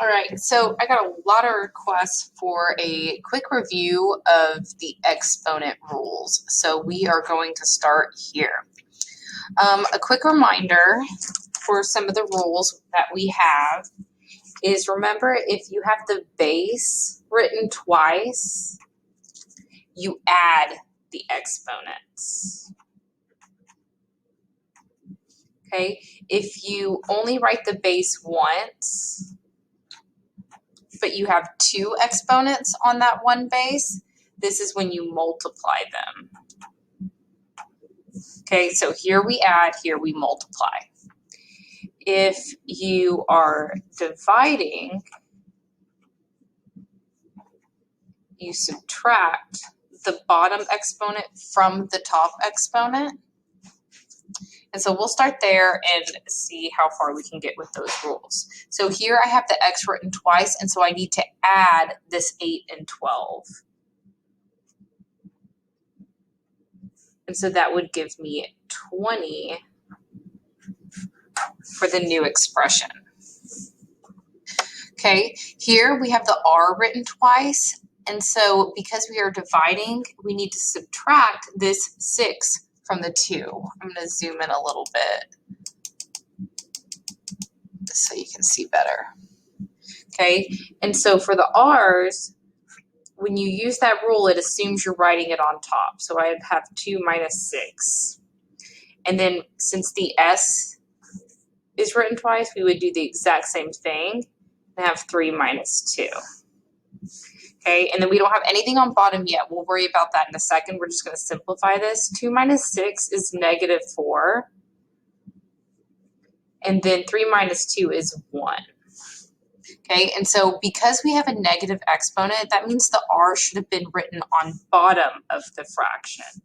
All right, so I got a lot of requests for a quick review of the exponent rules. So we are going to start here. A quick reminder for some of the rules that we have is, remember, if you have the base written twice, you add the exponents. Okay, if you only write the base once, but you have two exponents on that one base, this is when you multiply them. Okay, so here we add, here we multiply. If you are dividing, you subtract the bottom exponent from the top exponent. And so we'll start there and see how far we can get with those rules. So here I have the x written twice, and so I need to add this 8 and 12. And so that would give me 20 for the new expression. Okay, here we have the r written twice, and so because we are dividing, we need to subtract this 6 from the 2. I'm going to zoom in a little bit so you can see better. Okay, and so for the r's, when you use that rule, it assumes you're writing it on top. So I have 2 minus 6. And then since the s is written twice, we would do the exact same thing and have 3 minus 2. Okay, and then we don't have anything on bottom yet. We'll worry about that in a second. We're just going to simplify this. 2 minus 6 is negative 4. And then 3 minus 2 is 1. Okay, and so because we have a negative exponent, that means the r should have been written on bottom of the fraction.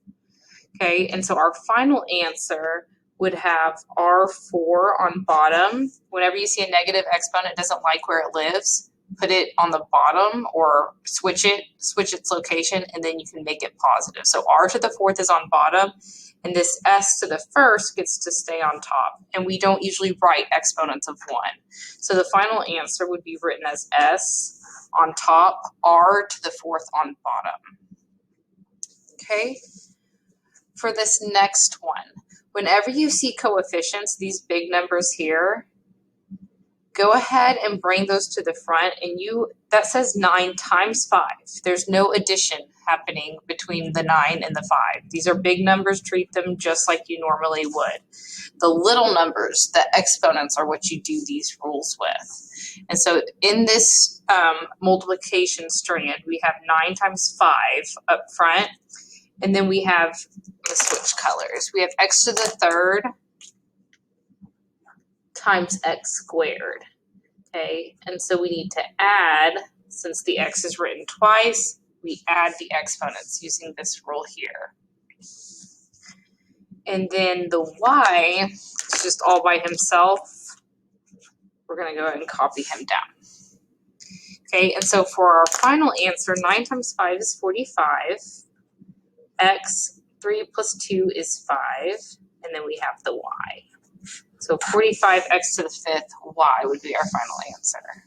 Okay, and so our final answer would have r4 on bottom. Whenever you see a negative exponent, it doesn't like where it lives, put it on the bottom or switch its location, and then you can make it positive. So r to the 4th is on bottom, and this s to the 1st gets to stay on top. And we don't usually write exponents of 1. So the final answer would be written as s on top, r to the 4th on bottom. Okay, for this next one, whenever you see coefficients, these big numbers here, go ahead and bring those to the front, and that says 9 times 5. There's no addition happening between the 9 and the 5. These are big numbers. Treat them just like you normally would. The little numbers, the exponents, are what you do these rules with. And so in this multiplication strand, we have 9 times 5 up front, and then we have, let's switch colors. We have x to the 3rd times x squared. Okay, and so we need to add, since the x is written twice, we add the exponents using this rule here. And then the y is just all by himself. We're going to go ahead and copy him down. Okay, and so for our final answer, 9 times 5 is 45. X, 3 plus 2 is 5. And then we have the y. So 45x to the 5th, y would be our final answer.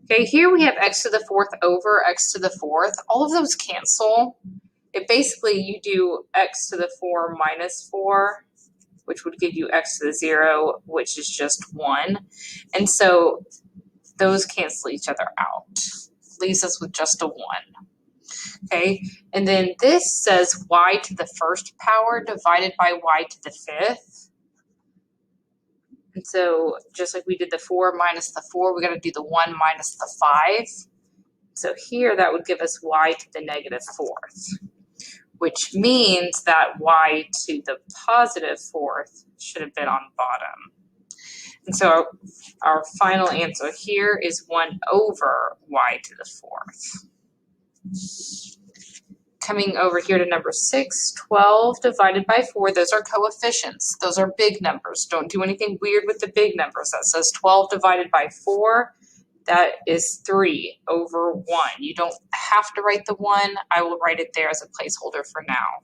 Okay, here we have x to the 4th over x to the 4th. All of those cancel. Basically, you do x to the 4 minus 4, which would give you x to the 0, which is just 1. And so those cancel each other out. Leaves us with just a 1. Okay, and then this says y to the 1st power divided by y to the 5th. And so just like we did the 4 minus the 4, we got to do the 1 minus the 5. So here that would give us y to the negative 4th, which means that y to the positive 4th should have been on bottom. And so our final answer here is 1 over y to the 4th. Coming over here to number 6, 12 divided by 4, those are coefficients. Those are big numbers. Don't do anything weird with the big numbers. That says 12 divided by 4, that is 3 over 1. You don't have to write the 1. I will write it there as a placeholder for now.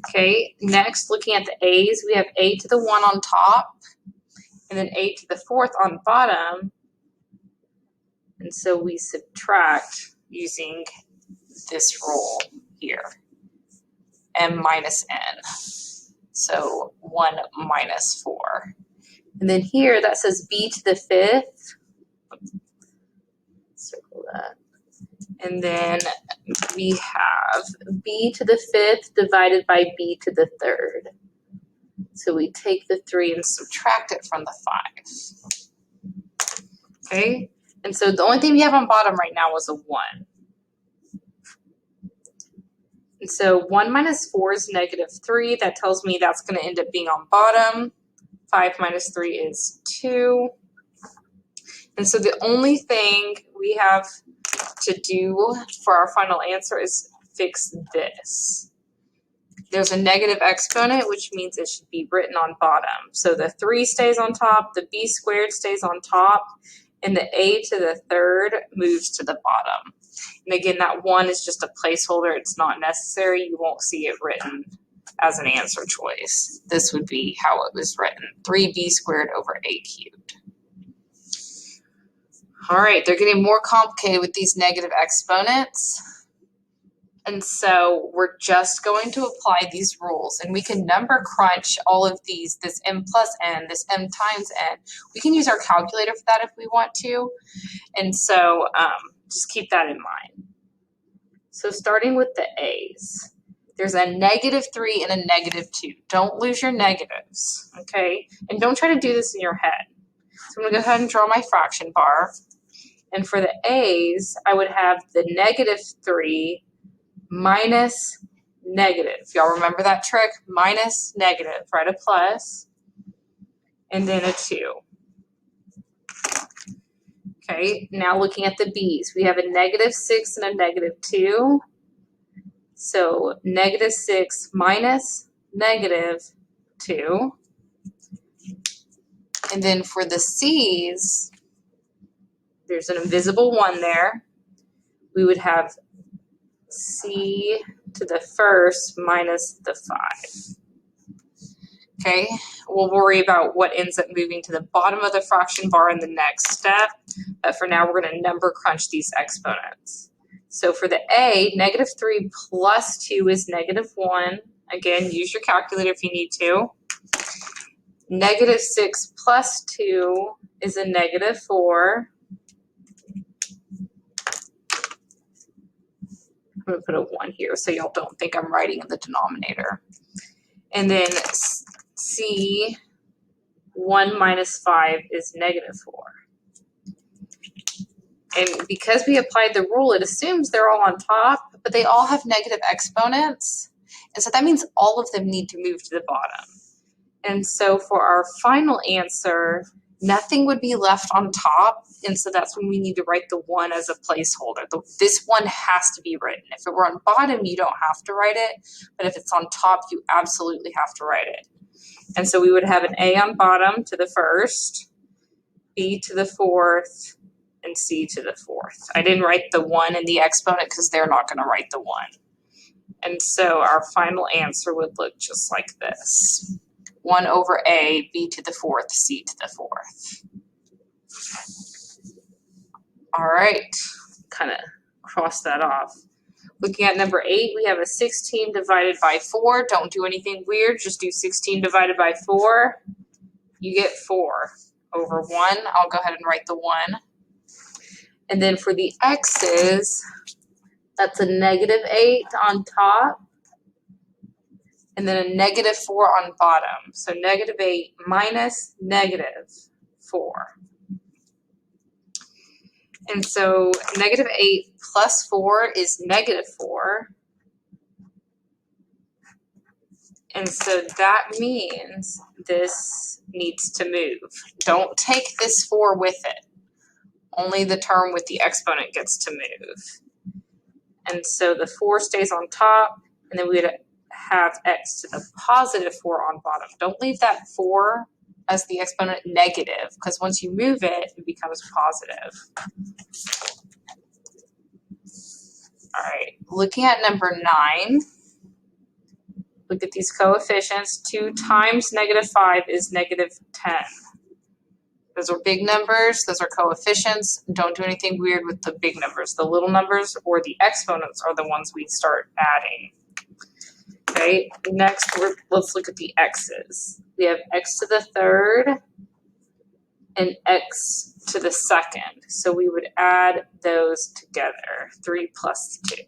Okay, next, looking at the a's, we have a to the 1 on top, and then a to the fourth on bottom. And so we subtract using this rule here, m minus n. So 1 minus 4. And then here that says b to the fifth. Circle that. And then we have b to the fifth divided by b to the third. So we take the 3 and subtract it from the 5. Okay? And so the only thing we have on bottom right now is a 1. And so 1 minus 4 is -3. That tells me that's going to end up being on bottom. 5 minus 3 is 2. And so the only thing we have to do for our final answer is fix this. There's a negative exponent, which means it should be written on bottom. So the 3 stays on top, the b squared stays on top, and the a to the third moves to the bottom. And again, that 1 is just a placeholder. It's not necessary. You won't see it written as an answer choice. This would be how it was written, 3b squared over a cubed. All right, they're getting more complicated with these negative exponents. And so we're just going to apply these rules, and we can number crunch all of these, this m plus n, this m times n. We can use our calculator for that if we want to. And so just keep that in mind. So starting with the a's, there's a -3 and a -2. Don't lose your negatives, okay? And don't try to do this in your head. So I'm gonna go ahead and draw my fraction bar. And for the a's, I would have the -3 minus negative. Y'all remember that trick? Minus negative, write a plus, and then a 2. Okay, now looking at the b's, we have a -6 and a -2. So -6 minus -2. And then for the c's, there's an invisible 1 there. We would have c to the first minus the 5. Okay, we'll worry about what ends up moving to the bottom of the fraction bar in the next step. But for now, we're going to number crunch these exponents. So for the a, -3 plus 2 is -1. Again, use your calculator if you need to. -6 plus 2 is a -4. I'm going to put a 1 here so y'all don't think I'm writing in the denominator. And then c, 1 minus 5 is -4. And because we applied the rule, it assumes they're all on top, but they all have negative exponents. And so that means all of them need to move to the bottom. And so for our final answer, nothing would be left on top. And so that's when we need to write the 1 as a placeholder. This 1 has to be written. If it were on bottom, you don't have to write it. But if it's on top, you absolutely have to write it. And so we would have an a on bottom to the first, b to the fourth, and c to the fourth. I didn't write the 1 in the exponent because they're not going to write the 1. And so our final answer would look just like this. 1 over a, b to the fourth, c to the fourth. All right, kind of cross that off. Looking at number 8, we have a 16 divided by 4. Don't do anything weird, just do 16 divided by 4. You get 4 over 1. I'll go ahead and write the 1. And then for the x's, that's a -8 on top, and then a -4 on bottom. So -8 minus -4. And so -8 plus 4 is -4. And so that means this needs to move. Don't take this 4 with it. Only the term with the exponent gets to move. And so the 4 stays on top, and then we would have x to the +4 on bottom. Don't leave that 4 as the exponent negative, because once you move it, it becomes positive. All right, looking at number 9, look at these coefficients. 2 times -5 is -10. Those are big numbers. Those are coefficients. Don't do anything weird with the big numbers. The little numbers or the exponents are the ones we start adding. Okay, next let's look at the x's. We have x to the third and x to the second. So we would add those together, 3 plus 2.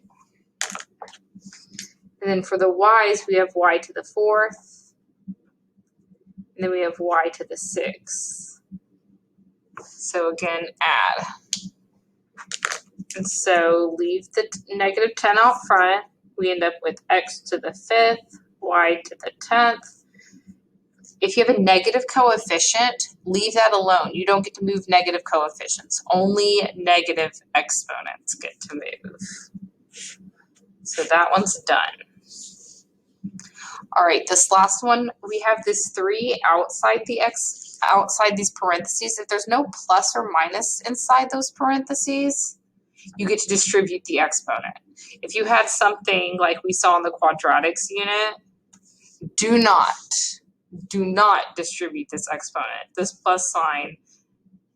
And then for the y's, we have y to the fourth, and then we have y to the sixth. So again, add. And so leave the negative 10 out front. We end up with x to the fifth, y to the 10th. If you have a negative coefficient, leave that alone. You don't get to move negative coefficients. Only negative exponents get to move. So that one's done. All right, this last one, we have this 3 outside these parentheses. If there's no plus or minus inside those parentheses, you get to distribute the exponent. If you had something like we saw in the quadratics unit, do not distribute this exponent. This plus sign,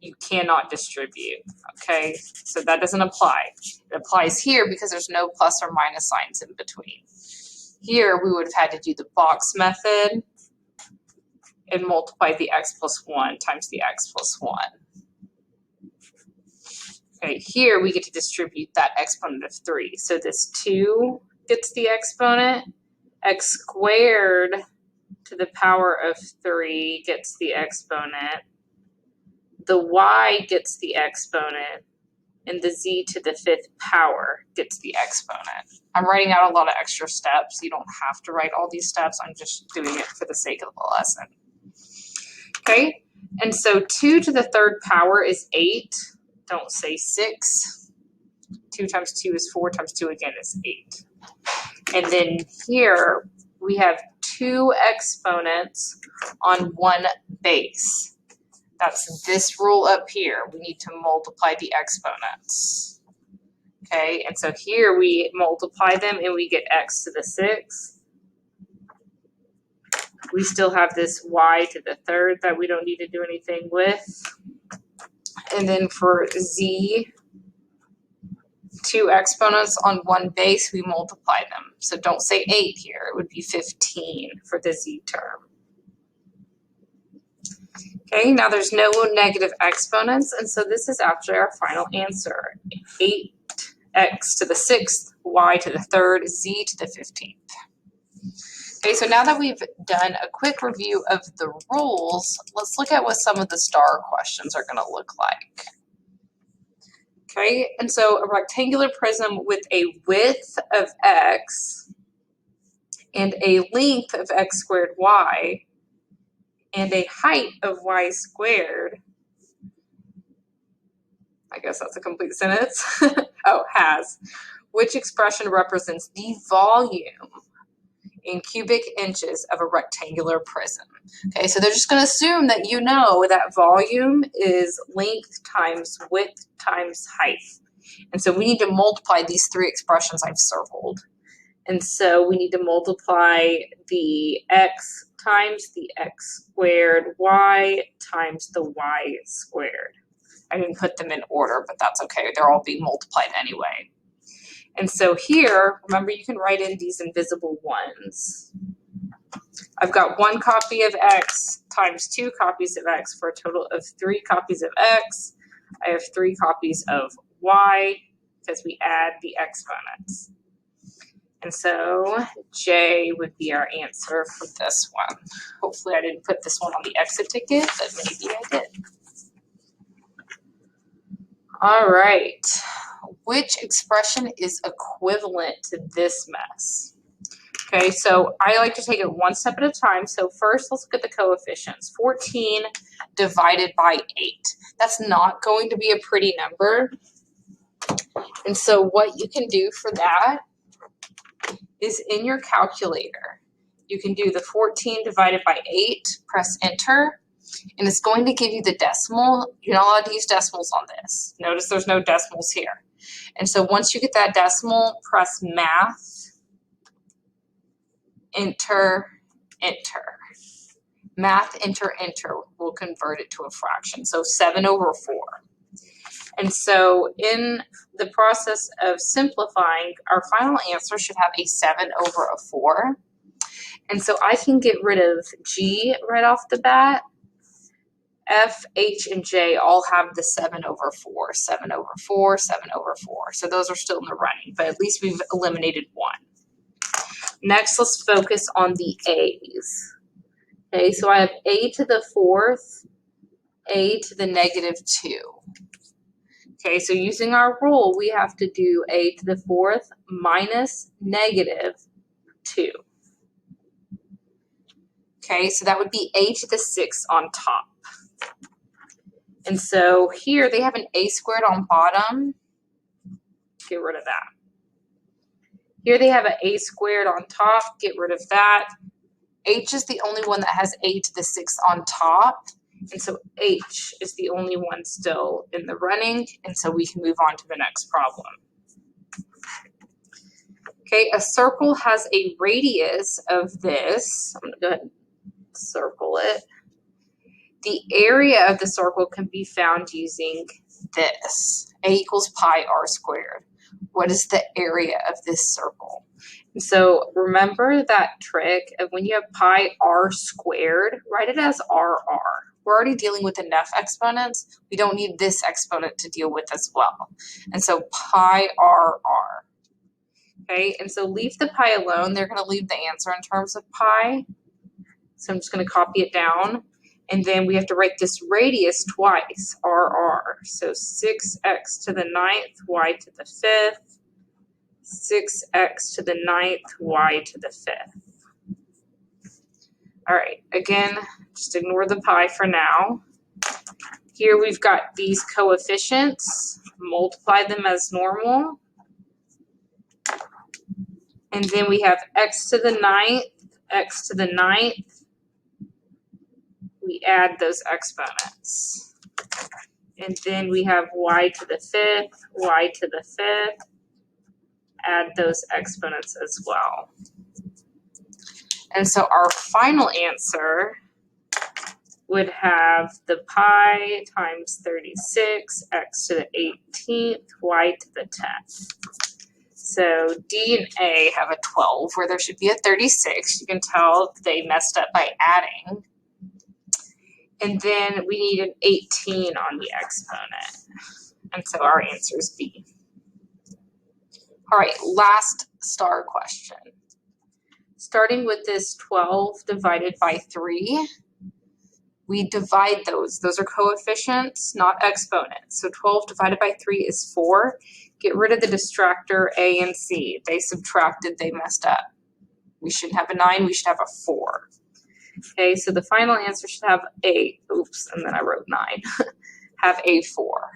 you cannot distribute, okay? So that doesn't apply. It applies here because there's no plus or minus signs in between. Here, we would have had to do the box method and multiply the x plus 1 times the x plus 1. Okay, here we get to distribute that exponent of 3. So this 2 gets the exponent, x squared to the power of 3 gets the exponent, the y gets the exponent, and the z to the fifth power gets the exponent. I'm writing out a lot of extra steps. You don't have to write all these steps. I'm just doing it for the sake of the lesson. Okay, and so 2 to the third power is 8. Don't say 6. 2 times 2 is 4 times 2 again is 8. And then here we have 2 exponents on one base. That's this rule up here. We need to multiply the exponents. Okay, and so here we multiply them and we get x to the 6th. We still have this y to the third that we don't need to do anything with. And then for z, 2 exponents on one base, we multiply them. So don't say 8 here. It would be 15 for the z term. Okay, now there's no negative exponents, and so this is actually our final answer. 8x to the 6th, y to the 3rd, z to the 15th. Okay, so now that we've done a quick review of the rules, let's look at what some of the STAAR questions are going to look like. Okay, and so a rectangular prism with a width of x and a length of x squared y and a height of y squared. I guess that's a complete sentence. Oh, has. Which expression represents the volume in cubic inches of a rectangular prism? Okay, so they're just going to assume that you know that volume is length times width times height. And so we need to multiply these 3 expressions I've circled. And so we need to multiply the x times the x squared y times the y squared. I didn't put them in order, but that's okay. They're all being multiplied anyway. And so here, remember, you can write in these invisible ones. I've got 1 copy of x times 2 copies of x for a total of 3 copies of x. I have 3 copies of y because we add the exponents. And so J would be our answer for this one. Hopefully I didn't put this one on the exit ticket, but maybe I did. All right. Which expression is equivalent to this mess? Okay, so I like to take it one step at a time. So first, let's look at the coefficients. 14 divided by 8. That's not going to be a pretty number. And so what you can do for that is in your calculator. You can do the 14 divided by 8, press enter, and it's going to give you the decimal. You're not allowed to use decimals on this. Notice there's no decimals here. And so once you get that decimal, press math, enter, enter. math enter, we'll convert it to a fraction. So 7/4. And so in the process of simplifying, our final answer should have a 7/4. And so I can get rid of G right off the bat. F, H, and J all have the 7/4, 7/4, 7/4. So those are still in the running, but at least we've eliminated one. Next, let's focus on the A's. Okay, so I have a to the 4th, a to the -2. Okay, so using our rule, we have to do a to the 4th minus -2. Okay, so that would be a to the 6th on top. And so here they have an a squared on bottom. Get rid of that. Here they have an a squared on top. Get rid of that. H is the only one that has a to the 6th on top. And so H is the only one still in the running. And so we can move on to the next problem. Okay, a circle has a radius of this. I'm going to go ahead and circle it. The area of the circle can be found using this. A equals pi r squared. What is the area of this circle? And so remember that trick of when you have pi r squared, write it as RR. We're already dealing with enough exponents. We don't need this exponent to deal with as well. And so pi RR. Okay, and so leave the pi alone. They're going to leave the answer in terms of pi. So I'm just going to copy it down. And then we have to write this radius twice, RR. So 6x to the 9th, y to the 5th. 6x to the 9th, y to the 5th. All right, again, just ignore the pi for now. Here we've got these coefficients. Multiply them as normal. And then we have x to the 9th, x to the 9th. We add those exponents. And then we have y to the 5th, y to the 5th. Add those exponents as well. And so our final answer would have the pi times 36, x to the 18th, y to the 10th. So D and A have a 12 where there should be a 36. You can tell they messed up by adding. And then we need an 18 on the exponent. And so our answer is B. All right, last STAAR question. Starting with this 12 divided by 3, we divide those. Those are coefficients, not exponents. So 12 divided by 3 is 4. Get rid of the distractor A and C. They subtracted, they messed up. We shouldn't have a 9, we should have a 4. Okay, so the final answer should have a, oops, and then I wrote 9, have a 4.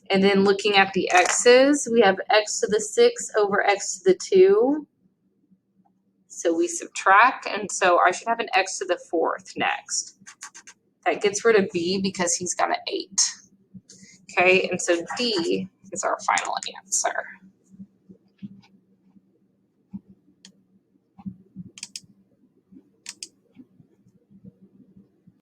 And then looking at the x's, we have x to the 6 over x to the 2. So we subtract, and so I should have an x to the 4th next. That gets rid of b because he's got an 8. Okay, and so D is our final answer.